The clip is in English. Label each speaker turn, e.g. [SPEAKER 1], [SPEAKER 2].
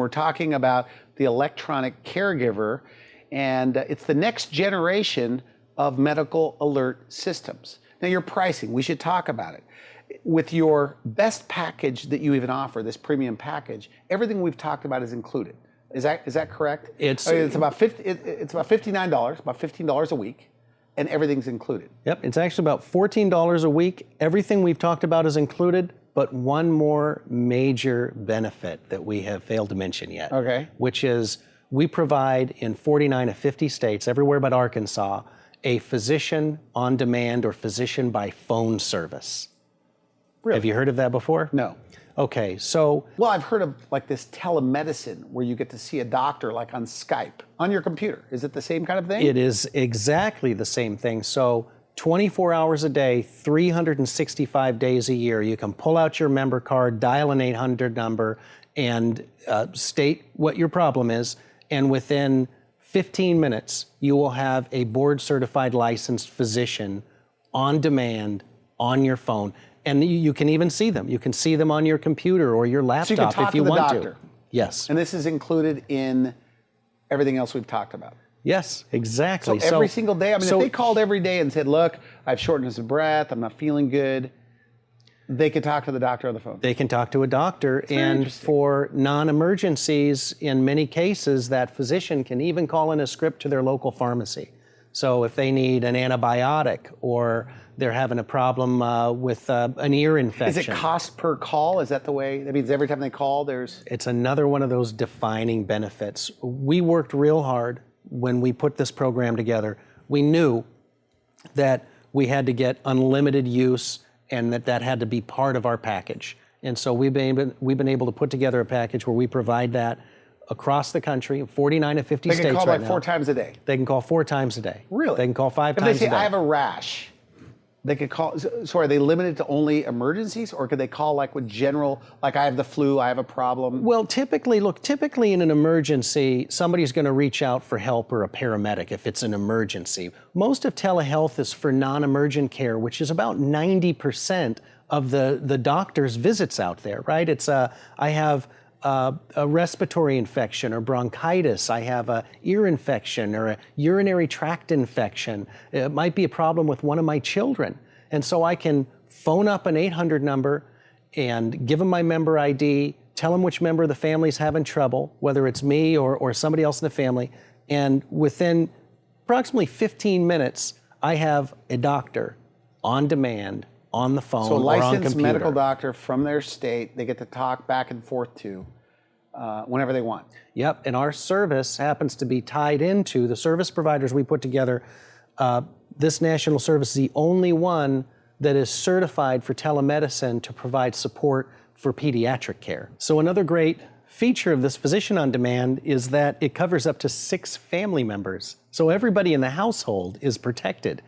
[SPEAKER 1] We're talking about the electronic caregiver, and it's the next generation of medical alert systems. Now, your pricing, we should talk about it. With your best package that you even offer, this premium package, everything we've talked about is included. Is that correct? It's about it's about $59, about $15 a week, and everything's included.
[SPEAKER 2] Yep, it's actually about $14 a week. Everything we've talked about is included, but one more major benefit that we have failed to mention yet.
[SPEAKER 1] Okay.
[SPEAKER 2] Which is we provide in 49 of 50 states, everywhere but Arkansas, a physician on demand or physician by phone service.
[SPEAKER 1] Really?
[SPEAKER 2] Have you heard of that before?
[SPEAKER 1] No.
[SPEAKER 2] Okay, so...
[SPEAKER 1] Well, I've heard of like this telemedicine where you get to see a doctor like on Skype, on your computer. Is it the same kind of thing?
[SPEAKER 2] It is exactly the same thing. So 24 hours a day, 365 days a year, you can pull out your member card, dial an 800 number, and state what your problem is, and within 15 minutes, you will have a board-certified licensed physician on demand on your phone. And you can even see them. You can see them on your computer or your laptop
[SPEAKER 1] so you can talk
[SPEAKER 2] if you
[SPEAKER 1] to the
[SPEAKER 2] want
[SPEAKER 1] doctor.
[SPEAKER 2] to. Yes.
[SPEAKER 1] And this is included in everything else we've talked about.
[SPEAKER 2] Yes, exactly.
[SPEAKER 1] So every single day, I mean, if they called every day and said, look, I have shortness of breath, I'm not feeling good, they could talk to the doctor on the phone.
[SPEAKER 2] They can talk to a doctor, and for non-emergencies, in many cases, that physician can even call in a script to their local pharmacy. So if they need an antibiotic or they're having a problem with an ear infection.
[SPEAKER 1] Is it cost per call? Is that the way? That means every time they call, there's...
[SPEAKER 2] It's another one of those defining benefits. We worked real hard when we put this program together. We knew that we had to get unlimited use and that had to be part of our package. And so we've been able to put together a package where we provide that across the country, 49 of 50 states right now.
[SPEAKER 1] They can call like 4 times a day?
[SPEAKER 2] They can call 4 times a day.
[SPEAKER 1] Really?
[SPEAKER 2] They can call 5 times a day.
[SPEAKER 1] If they say, I have a rash, they could call, so are they limited to only emergencies, or could they call like with general, like I have the flu, I have a problem?
[SPEAKER 2] Well, typically in an emergency, somebody's going to reach out for help or a paramedic if it's an emergency. Most of telehealth is for non-emergent care, which is about 90% of the doctor's visits out there, right? It's I have a respiratory infection or bronchitis, I have a ear infection or a urinary tract infection. It might be a problem with one of my children. And so I can phone up an 800 number and give them my member ID, tell them which member of the family is having trouble, whether it's me or somebody else in the family, and within approximately 15 minutes, I have a doctor on demand, on the phone,
[SPEAKER 1] so a
[SPEAKER 2] or on computer.
[SPEAKER 1] licensed medical doctor from their state, they get to talk back and forth to whenever they want.
[SPEAKER 2] Yep, and our service happens to be tied into the service providers we put together. This national service is the only one that is certified for telemedicine to provide support for pediatric care. So another great feature of this physician on demand is that it covers up to 6 family members. So everybody in the household is protected.